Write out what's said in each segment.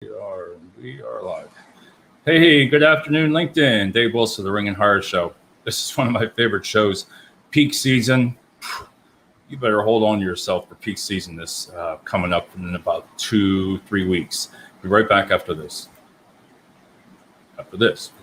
We are live. Hey, good afternoon, LinkedIn. Dave Wilson, The Ring and Hire Show. This is one of my favorite shows. Peak season. You better hold on to yourself for peak season this coming up in about 2-3 weeks. Be right back after this. After this.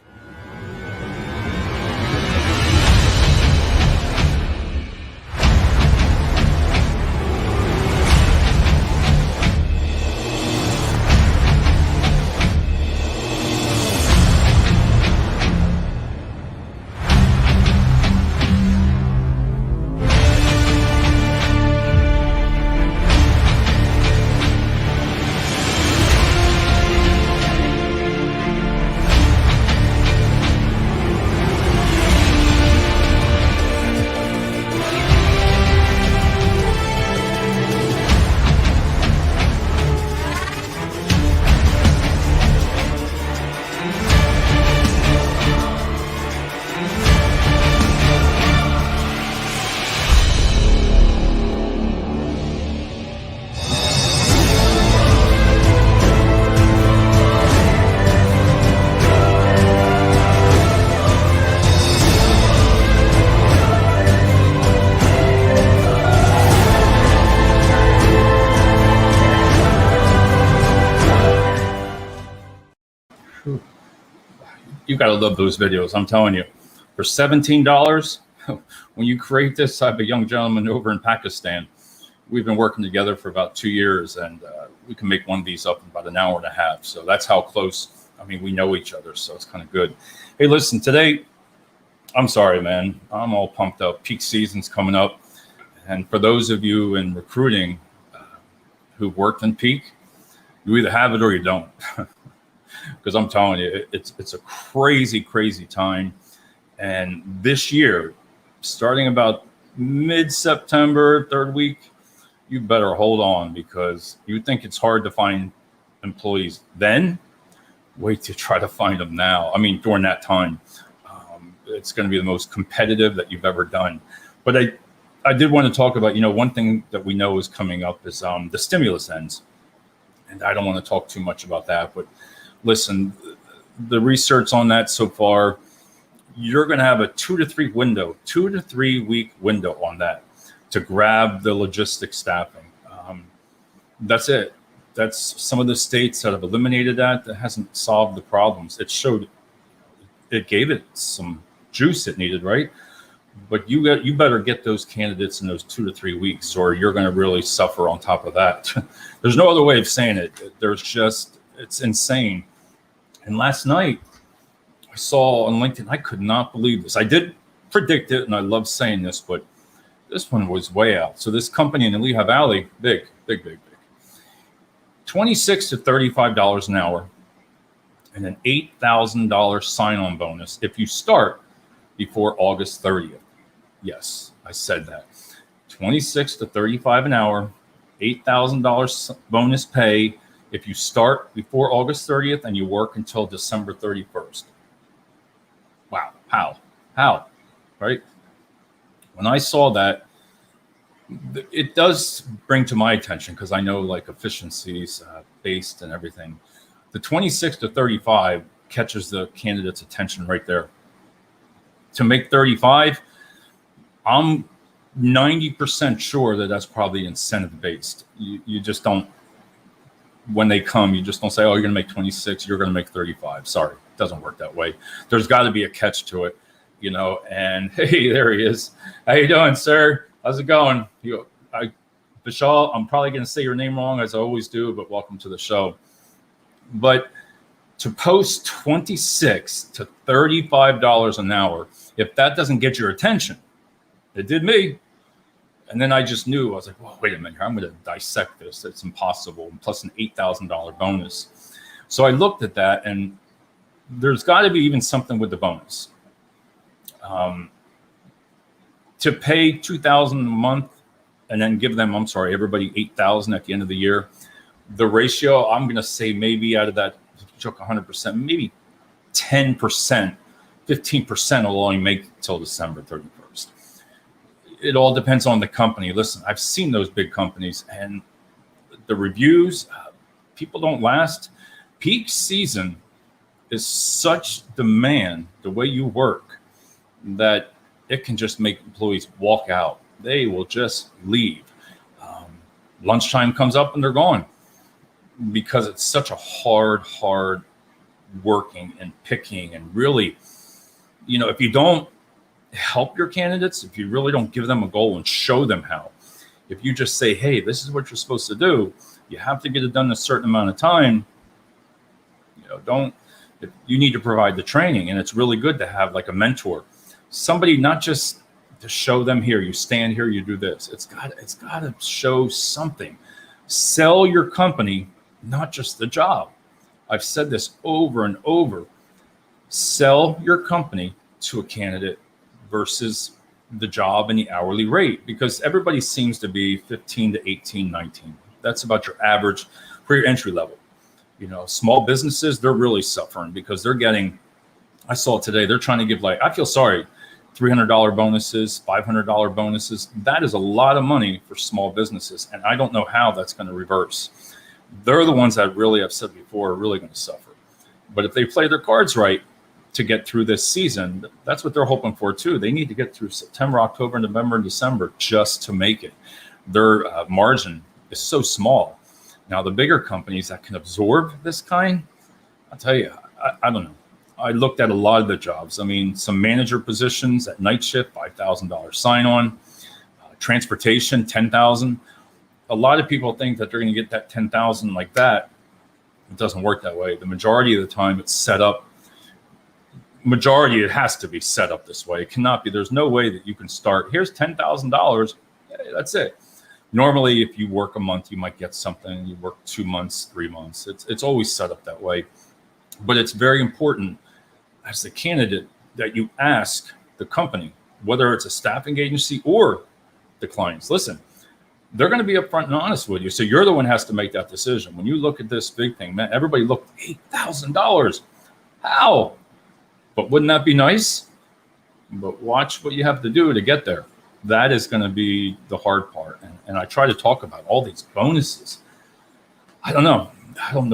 You got to love those videos. I'm telling you, for $17, when you create this, I have a young gentleman over in Pakistan. We've been working together for about 2 years, and we can make one of these up in about an hour and a half. So that's how close. I mean, we know each other, so it's kind of good. Hey, listen, today, I'm sorry, man. I'm all pumped up. Peak season's coming up. And for those of you in recruiting who've worked in peak, you either have it or you don't. Because I'm telling you, it's a crazy, crazy time. And this year, starting about mid-September, third week, you better hold on, because you think it's hard to find employees then. Wait to try to find them now. I mean, during that time, it's going to be the most competitive that you've ever done. But I did want to talk about, one thing that we know is coming up is the stimulus ends. And I don't want to talk too much about that, but listen, the research on that so far, you're going to have a 2 to 3 week window on that to grab the logistics staffing. That's it. That's some of the states that have eliminated that. That hasn't solved the problems. It gave it some juice it needed, right? But you better get those candidates in those 2 to 3 weeks, or you're going to really suffer on top of that. There's no other way of saying it. It's insane. And last night, I saw on LinkedIn, I could not believe this. I did predict it, and I love saying this, but this one was way out. So this company in Lehigh Valley, big, $26 to $35 an hour, and an $8,000 sign-on bonus if you start before August 30th. Yes, I said that. $26 to $35 an hour, $8,000 bonus pay if you start before August 30th and you work until December 31st. Wow. How? Right? When I saw that, it does bring to my attention, because I know like efficiencies based and everything. The 26 to 35 catches the candidate's attention right there. To make 35, I'm 90% sure that that's probably incentive based. You just don't. When they come, you just don't say, oh, you're going to make 26, you're going to make 35. Sorry, it doesn't work that way. There's got to be a catch to it, and hey, there he is. How you doing, sir? How's it going? Vishal, I'm probably going to say your name wrong, as I always do, but welcome to the show. But to post $26 to $35 an hour, if that doesn't get your attention, it did me. And then I just knew, I was like, well, wait a minute, I'm going to dissect this. It's impossible. And plus an $8,000 bonus. So I looked at that, and there's got to be even something with the bonus. To pay $2,000 a month and then give them, everybody $8,000 at the end of the year, the ratio, I'm going to say maybe out of that, if you took 100%, maybe 10%, 15% will only make till December 31st. It all depends on the company. Listen, I've seen those big companies, and the reviews, people don't last. Peak season is such demand, the way you work, that it can just make employees walk out. They will just leave. Lunchtime comes up and they're gone because it's such a hard working and picking. And really, if you don't help your candidates, if you really don't give them a goal and show them how, if you just say, hey, this is what you're supposed to do, you have to get it done in a certain amount of time, you need to provide the training. And it's really good to have like a mentor, somebody, not just to show them, here, you stand here, you do this. It's got to show something. Sell your company, not just the job. I've said this over and over. Sell your company to a candidate versus the job and the hourly rate, because everybody seems to be 15 to 18, 19. That's about your average for your entry level. Small businesses, they're really suffering because they're getting, I saw today, they're trying to give, like, I feel sorry, $300 bonuses, $500 bonuses. That is a lot of money for small businesses. And I don't know how that's going to reverse. They're the ones that really, I've said before, are really going to suffer. But if they play their cards right to get through this season, that's what they're hoping for too. They need to get through September, October, November, and December just to make it. Their margin is so small. Now, the bigger companies that can absorb this kind, I'll tell you, I don't know. I looked at a lot of the jobs. I mean, some manager positions at night shift, $5,000 sign-on, transportation, $10,000. A lot of people think that they're going to get that $10,000 like that. It doesn't work that way. The majority of the time, it's set up. It has to be set up this way. It cannot be. There's no way that you can start, here's $10,000. That's it. Normally, if you work a month, you might get something. You work 2 months, 3 months. It's always set up that way. But it's very important as the candidate that you ask the company, whether it's a staffing agency or the clients, listen, they're going to be upfront and honest with you. So you're the one who has to make that decision. When you look at this big thing, man, everybody looked $8,000. How? But wouldn't that be nice? But watch what you have to do to get there. That is going to be the hard part. And I try to talk about all these bonuses. I don't know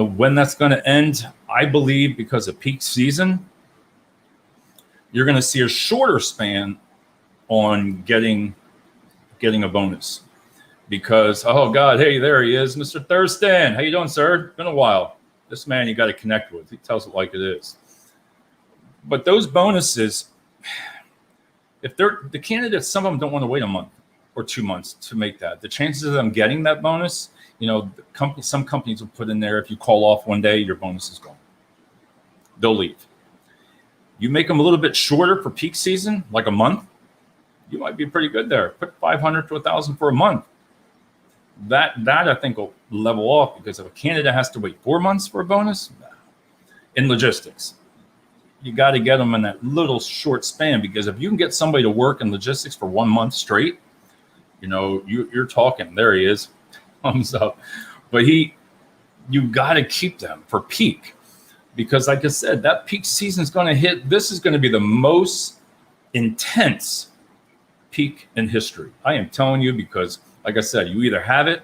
when that's going to end. I believe because of peak season, you're going to see a shorter span on getting a bonus. Because, oh God, hey, there he is, Mr. Thurston. How you doing, sir? Been a while. This man you got to connect with. He tells it like it is. But those bonuses, if they're the candidates, some of them don't want to wait a month or 2 months to make that. The chances of them getting that bonus, some companies will put in there, if you call off one day, your bonus is gone. They'll leave. You make them a little bit shorter for peak season, like a month, you might be pretty good there. Put 500 to 1,000 for a month. That I think will level off, because if a candidate has to wait 4 months for a bonus, in logistics, you got to get them in that little short span, because if you can get somebody to work in logistics for 1 month straight, you're talking, there he is, thumbs up. But you got to keep them for peak, because like I said, that peak season is going to hit. This is going to be the most intense peak in history. I am telling you, because like I said, you either have it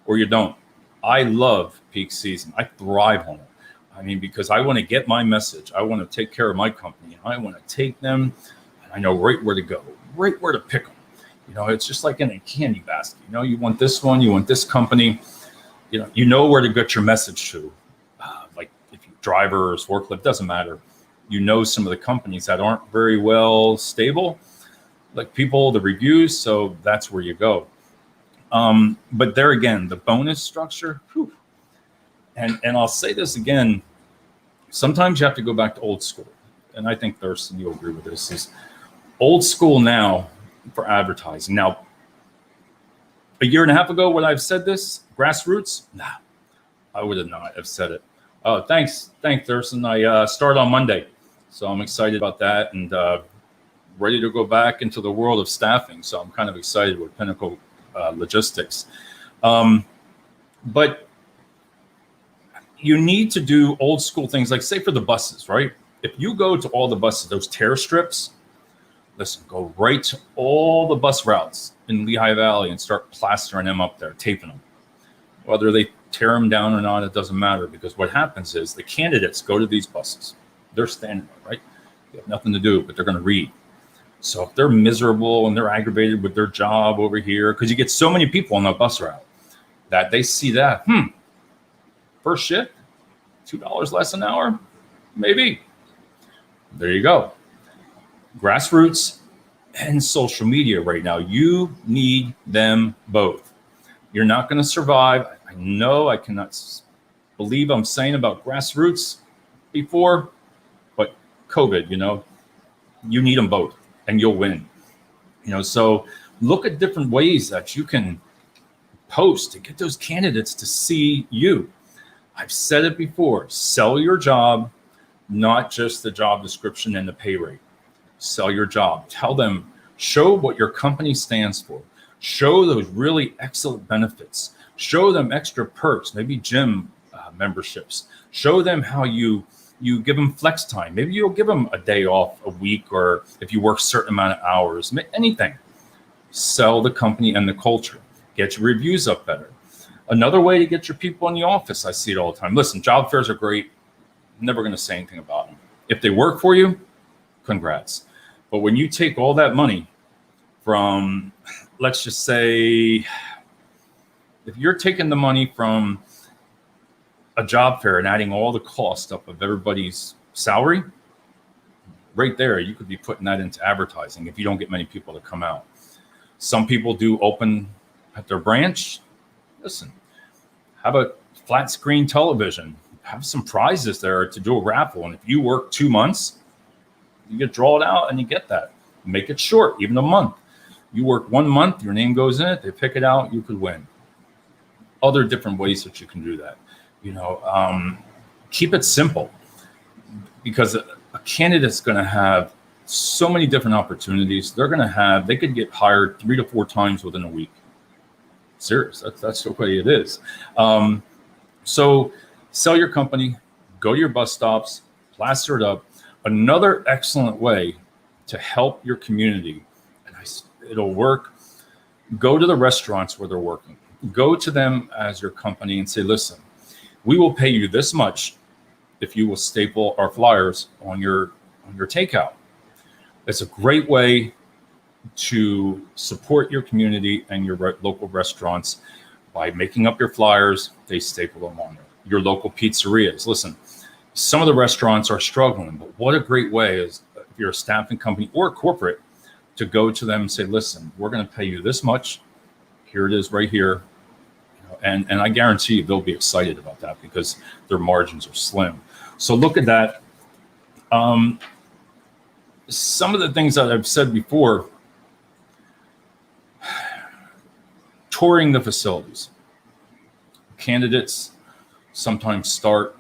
or you don't. I love peak season. I thrive on it. I mean, because I want to get my message. I want to take care of my company. I want to take them, and I know right where to go, right where to pick them. It's just like in a candy basket. You want this one, you want this company. You know where to get your message to. Like if you drivers, forklift, doesn't matter. Some of the companies that aren't very well stable, like people, the reviews. So that's where you go. But there again, the bonus structure. Whew. And I'll say this again. Sometimes you have to go back to old school. And I think Thurston, you'll agree with this, is old school now for advertising. Now, a year and a half ago, would I have said this? Grassroots? Nah, I would not have said it. Oh, thanks, Thurston. I start on Monday. So I'm excited about that, and ready to go back into the world of staffing. So I'm kind of excited with Pinnacle Logistics. But you need to do old school things, like say for the buses, right? If you go to all the buses, those tear strips, listen, go right to all the bus routes in Lehigh Valley and start plastering them up there, taping them. Whether they tear them down or not, it doesn't matter, because what happens is the candidates go to these buses. They're standing there, right? They have nothing to do, but they're going to read. So if they're miserable and they're aggravated with their job over here, because you get so many people on the bus route that they see that, first shift, $2 less an hour, maybe. There you go. Grassroots and social media right now, you need them both. You're not going to survive. I know I cannot believe I'm saying about grassroots before, but COVID, you need them both and you'll win. So look at different ways that you can post to get those candidates to see you. I've said it before, sell your job, not just the job description and the pay rate. Sell your job. Tell them, show what your company stands for. Show those really excellent benefits. Show them extra perks, maybe gym memberships. Show them how you give them flex time. Maybe you'll give them a day off a week, or if you work a certain amount of hours, anything. Sell the company and the culture. Get your reviews up better. Another way to get your people in the office, I see it all the time. Listen, job fairs are great. I'm never going to say anything about them. If they work for you, congrats. But when you take all that money from, let's just say, if you're taking the money from a job fair and adding all the cost up of everybody's salary, right there, you could be putting that into advertising if you don't get many people to come out. Some people do open at their branch. Listen, have a flat screen television, have some prizes there to do a raffle. And if you work 2 months, you get drawn out and you get that. Make it short, even a month. You work 1 month, your name goes in it, they pick it out, you could win. Other different ways that you can do that. Keep it simple, because a candidate's going to have so many different opportunities. They could get hired 3 to 4 times within a week. Serious. That's the way it is. So sell your company, go to your bus stops, plaster it up. Another excellent way to help your community, and it'll work, go to the restaurants where they're working. Go to them as your company and say, listen, we will pay you this much if you will staple our flyers on your takeout. It's a great way to support your community and your local restaurants by making up your flyers. They staple them on there. Your local pizzerias. Listen, some of the restaurants are struggling, but what a great way is, if you're a staffing company or corporate, to go to them and say, listen, we're going to pay you this much. Here it is right here. And I guarantee you they'll be excited about that, because their margins are slim. So look at that. Some of the things that I've said before, touring the facilities. Candidates sometimes start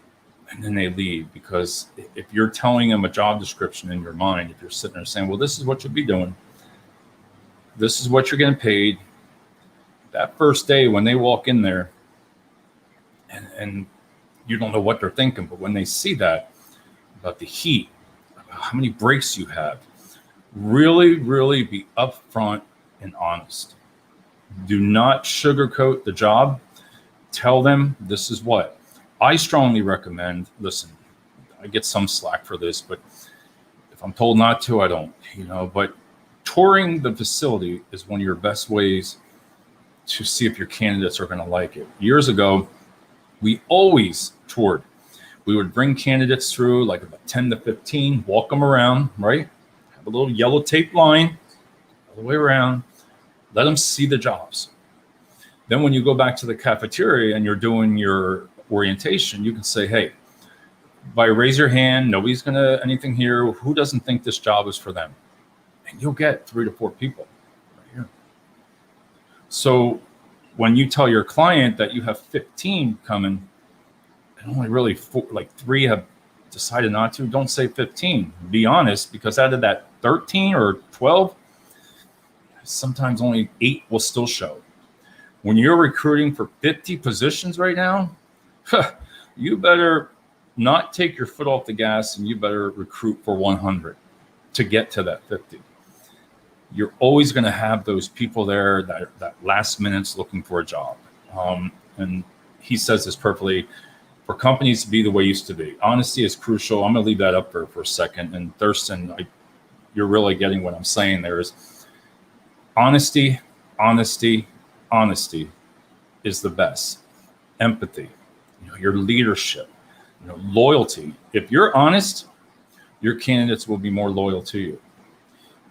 and then they leave, because if you're telling them a job description in your mind, if you're sitting there saying, well, this is what you'll be doing, this is what you're getting paid, that first day when they walk in there, and you don't know what they're thinking, but when they see that, about the heat, about how many breaks you have, really, really be upfront and honest. Do not sugarcoat the job. Tell them this is what. I strongly recommend, listen, I get some slack for this, but if I'm told not to, I don't, but touring the facility is one of your best ways to see if your candidates are going to like it. Years ago, we always toured. We would bring candidates through, like about 10 to 15, walk them around, right? Have a little yellow tape line all the way around, let them see the jobs. Then when you go back to the cafeteria and you're doing your orientation, you can say, hey, by raise your hand, nobody's going to anything here. Who doesn't think this job is for them? And you'll get 3 to 4 people right here. So when you tell your client that you have 15 coming, and only really 3 have decided not to, don't say 15. Be honest, because out of that 13 or 12, sometimes only 8 will still show. When you're recruiting for 50 positions right now, you better not take your foot off the gas, and you better recruit for 100 to get to that 50. You're always going to have those people there that last minute's looking for a job. And he says this perfectly. For companies to be the way it used to be, honesty is crucial. I'm going to leave that up for a second. And Thurston, you're really getting what I'm saying. There is honesty, honesty, honesty is the best. Empathy, your leadership, loyalty. If you're honest, your candidates will be more loyal to you.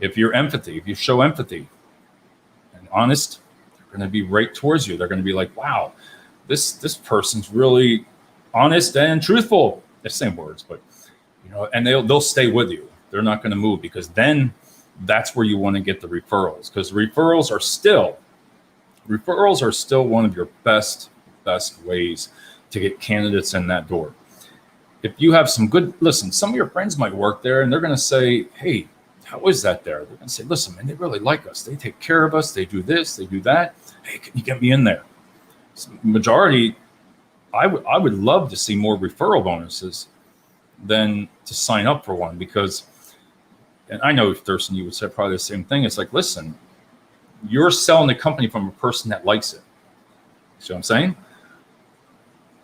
If you show empathy and honest, they're going to be right towards you. They're going to be like, wow, this person's really honest and truthful. The same words, but and they'll stay with you. They're not going to move, because then that's where you want to get the referrals, because referrals are still one of your best ways to get candidates in that door. If you have some some of your friends might work there, and they're going to say, hey, how is that there? They're going to say, listen, man, they really like us. They take care of us. They do this, they do that. Hey, can you get me in there? Majority, I would love to see more referral bonuses than to sign up for one, because, and I know, Thurston, you would say probably the same thing. It's like, listen, you're selling the company from a person that likes it. See what I'm saying?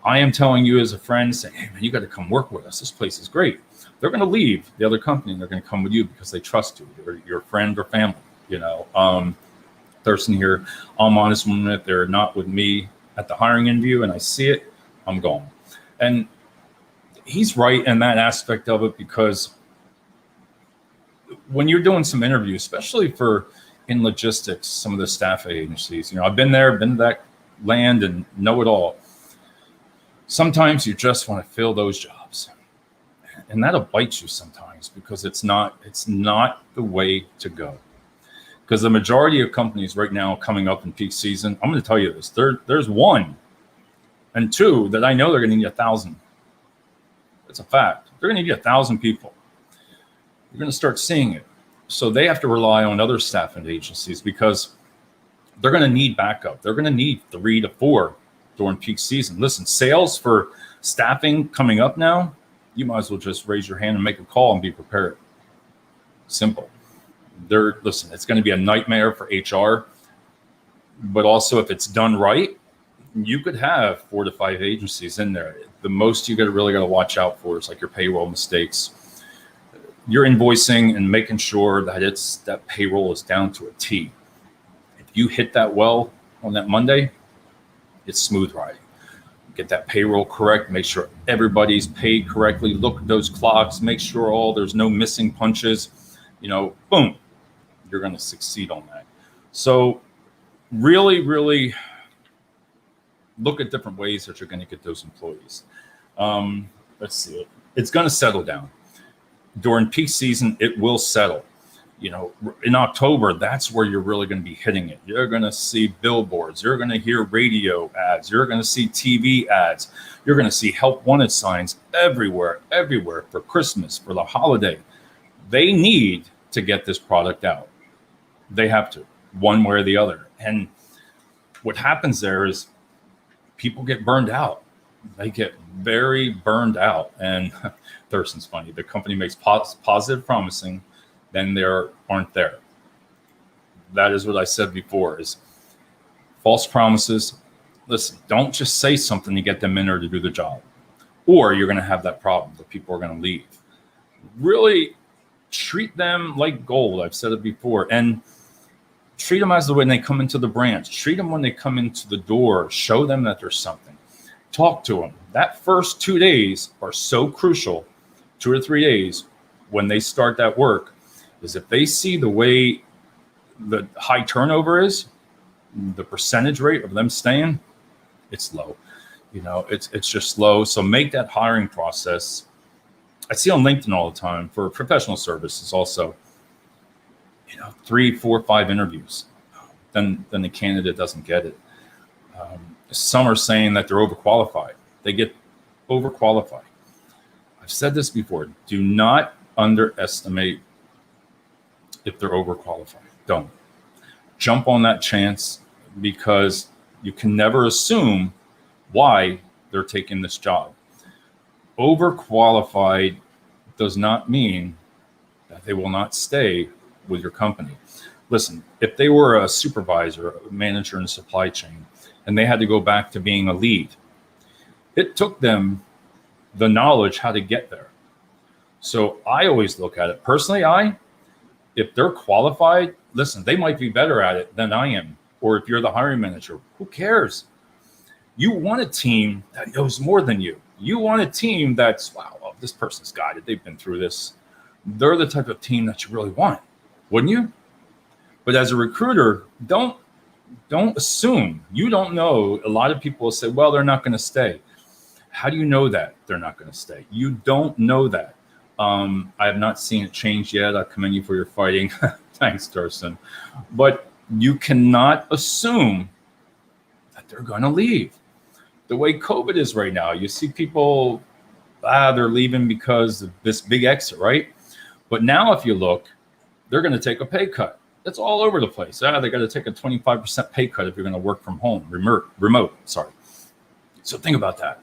I am telling you as a friend, saying, hey, man, you got to come work with us. This place is great. They're going to leave the other company and they're going to come with you because they trust you. They're your friend or family, Thurston here, I'm honest when if they're not with me at the hiring interview and I see it, I'm going. And he's right in that aspect of it, because when you're doing some interviews, especially in logistics, some of the staff agencies, I've been there, been to that land and know it all. Sometimes you just want to fill those jobs, and that'll bite you sometimes, because it's not the way to go. Because the majority of companies right now coming up in peak season, I'm going to tell you this, there's one and two that I know they're going to need 1,000. It's a fact. They're going to need 1,000 people. You're going to start seeing it. So they have to rely on other staffing agencies, because they're going to need backup. They're going to need 3 to 4 during peak season. Listen, sales for staffing coming up now, you might as well just raise your hand and make a call and be prepared. Simple. Listen, it's going to be a nightmare for HR, but also if it's done right, you could have 4 to 5 agencies in there. The most you really got to watch out for is like your payroll mistakes, your invoicing, and making sure that that payroll is down to a T. If you hit that well on that Monday, it's smooth riding. Get that payroll correct, make sure everybody's paid correctly, look at those clocks, make sure there's no missing punches, boom, you're going to succeed on that. So really, really look at different ways that you're going to get those employees. Let's see. It's going to settle down. During peak season, it will settle. In October, that's where you're really going to be hitting it. You're going to see billboards. You're going to hear radio ads. You're going to see TV ads. You're going to see help wanted signs everywhere for Christmas, for the holiday. They need to get this product out. They have to, one way or the other. And what happens there is people get burned out. They get very burned out. And Thurston's funny. The company makes positive promising, then they aren't there. That is what I said before, is false promises. Listen, don't just say something to get them in or to do the job, or you're going to have that problem that people are going to leave. Really treat them like gold. I've said it before. And treat them as when they come into the branch. Treat them when they come into the door. Show them that there's something. Talk to them. That first 2 days are so crucial, 2 or 3 days, when they start that work, is if they see the way the high turnover is, the percentage rate of them staying, it's low. It's just low. So make that hiring process. I see on LinkedIn all the time for professional services also, 3, 4, 5 interviews. Then the candidate doesn't get it. Some are saying that they're overqualified. They get overqualified. I've said this before. Do not underestimate if they're overqualified. Don't. Jump on that chance, because you can never assume why they're taking this job. Overqualified does not mean that they will not stay with your company. Listen, if they were a supervisor, a manager in supply chain, and they had to go back to being a lead, It took them the knowledge how to get there. So I always look at it personally. If they're qualified, listen, they might be better at it than I am. Or if you're the hiring manager, who cares? You want a team that knows more than you. You want a team that's, wow, well, this person's got it. They've been through this. They're the type of team that you really want, wouldn't you? But as a recruiter, don't assume. You don't know. A lot of people will say, well, they're not going to stay. How do you know that they're not going to stay? You don't know that. I have not seen it change yet. I commend you for your fighting. Thanks, Darson. But you cannot assume that they're going to leave. The way COVID is right now, you see people, they're leaving because of this big exit, right? But now if you look, they're going to take a pay cut. That's all over the place. They got to take a 25% pay cut if you're going to work from home, remote. Sorry. So think about that.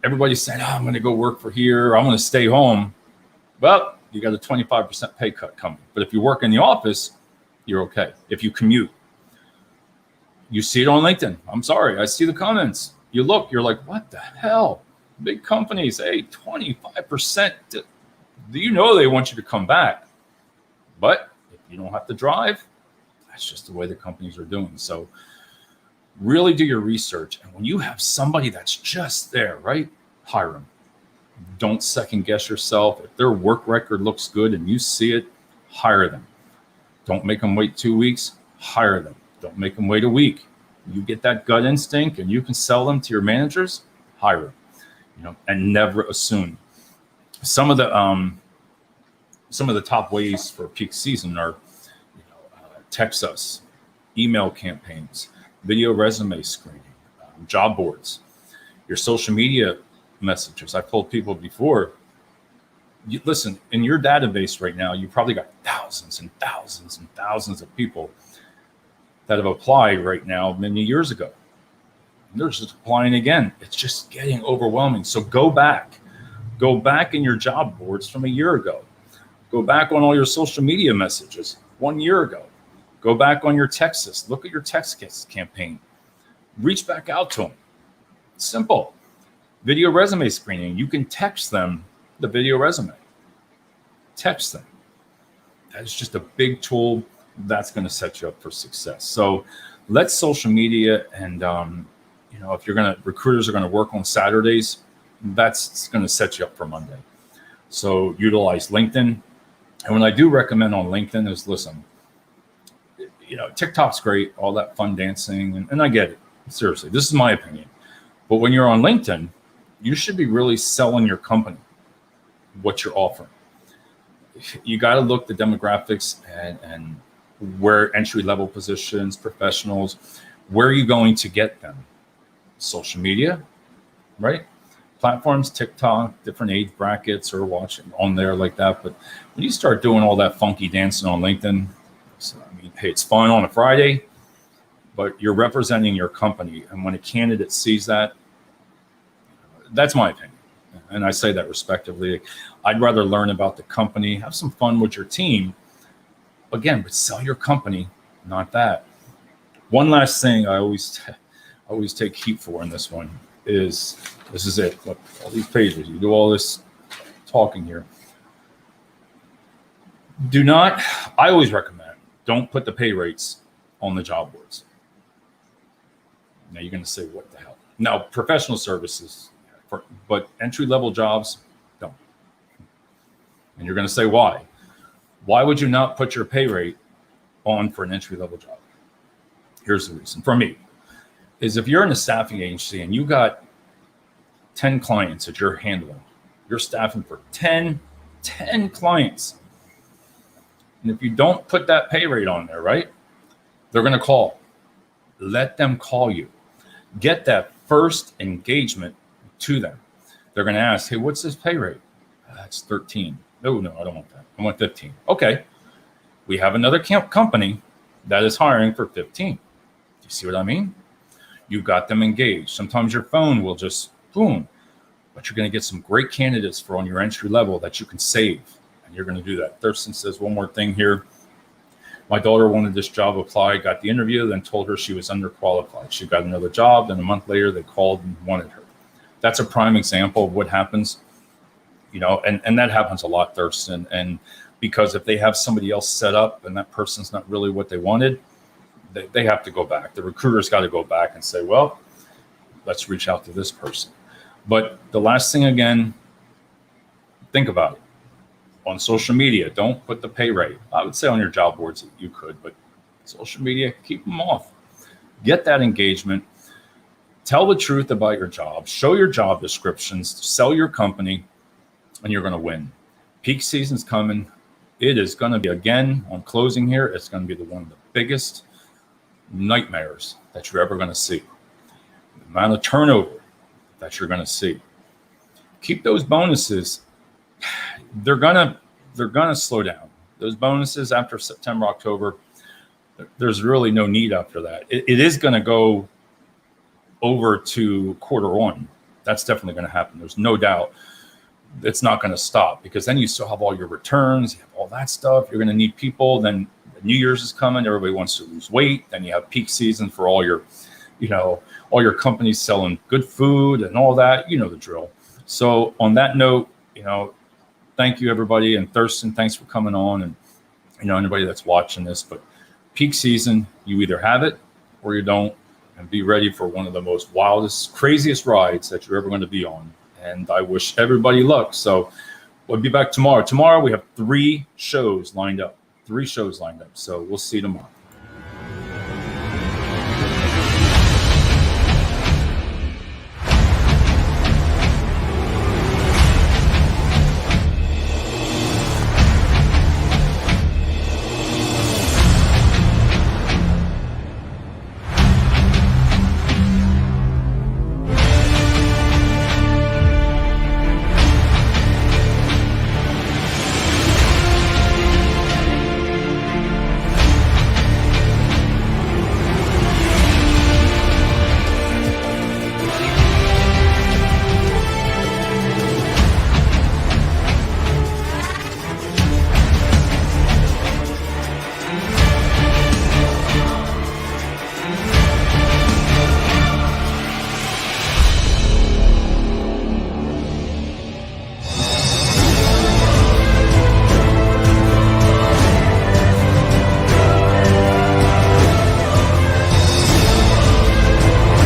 Everybody's saying, I'm going to go work for here. I'm going to stay home. Well, you got a 25% pay cut coming. But if you work in the office, you're okay. If you commute, you see it on LinkedIn. I'm sorry. I see the comments. You look, you're like, what the hell? Big companies, hey, 25%. Do you know they want you to come back? But if you don't have to drive, that's just the way the companies are doing. So really do your research. And when you have somebody that's just there, right, hire them. Don't second guess yourself. If their work record looks good and you see it, hire them. Don't make them wait 2 weeks, hire them. Don't make them wait a week. You get that gut instinct and you can sell them to your managers, hire them, and never assume. Some of the top ways for peak season are, text us, email campaigns, video resume screening, job boards, your social media messages. I've told people before, listen, in your database right now, you probably got thousands and thousands and thousands of people that have applied right now many years ago. And they're just applying again. It's just getting overwhelming. So go back in your job boards from a year ago. Go back on all your social media messages 1 year ago. Go back on your texts. Look at your text campaign. Reach back out to them. Simple. Video resume screening. You can text them the video resume. Text them. That is just a big tool that's going to set you up for success. So let social media and, if recruiters are going to work on Saturdays, that's going to set you up for Monday. So utilize LinkedIn. And what I do recommend on LinkedIn is, listen, TikTok's great, all that fun dancing, and I get it. Seriously, this is my opinion. But when you're on LinkedIn, you should be really selling your company, what you're offering. You got to look the demographics and where entry-level positions, professionals, where are you going to get them? Social media, right? Platforms, TikTok, different age brackets are watching on there like that. But when you start doing all that funky dancing on LinkedIn, hey, it's fun on a Friday, but you're representing your company. And when a candidate sees that, that's my opinion. And I say that respectively. I'd rather learn about the company, have some fun with your team. Again, but sell your company, not that. One last thing I always take heat for in this one is, this is it. Look, all these pages, you do all this talking here. I always recommend, don't put the pay rates on the job boards. Now you're going to say, what the hell? Now, professional services, but entry-level jobs, don't. And you're going to say, why? Why would you not put your pay rate on for an entry-level job? Here's the reason. For me, is if you're in a staffing agency and you got 10 clients that you're handling, you're staffing for 10 clients. And if you don't put that pay rate on there, right, they're going to call. Let them call you. Get that first engagement to them. They're going to ask, hey, what's this pay rate? That's 13. No, I don't want that. I want 15. Okay. We have another company that is hiring for 15. Do you see what I mean? You got them engaged. Sometimes your phone will just boom, but you're going to get some great candidates for on your entry level that you can save. And you're going to do that. Thurston says one more thing here. My daughter wanted this job, applied, got the interview, then told her she was underqualified. She got another job. Then a month later, they called and wanted her. that's a prime example of what happens, and that happens a lot, Thurston. And because if they have somebody else set up and that person's not really what they wanted, they have to go back. The recruiter's got to go back and say, well, let's reach out to this person. But the last thing, again, think about it. On social media, don't put the pay rate. I would say on your job boards you could, but social media, keep them off. Get that engagement. Tell the truth about your job. Show your job descriptions. Sell your company, and you're going to win. Peak season's coming. It is going to be, again, on closing here, it's going to be one of the biggest nightmares that you're ever going to see. The amount of turnover that you're going to see. Keep those bonuses. They're gonna slow down. Those bonuses after September, October, there's really no need after that. It is going to go over to Q1. That's definitely going to happen. There's no doubt. It's not going to stop, because then you still have all your returns, you have all that stuff. You're going to need people. Then New Year's is coming. Everybody wants to lose weight. Then you have peak season for all your companies selling good food and all that. You know the drill. So on that note, thank you, everybody. And Thurston, thanks for coming on, and anybody that's watching this. But peak season, you either have it or you don't, and be ready for one of the most wildest, craziest rides that you're ever going to be on. And I wish everybody luck. So we'll be back tomorrow. Tomorrow we have 3 shows lined up. So we'll see you tomorrow.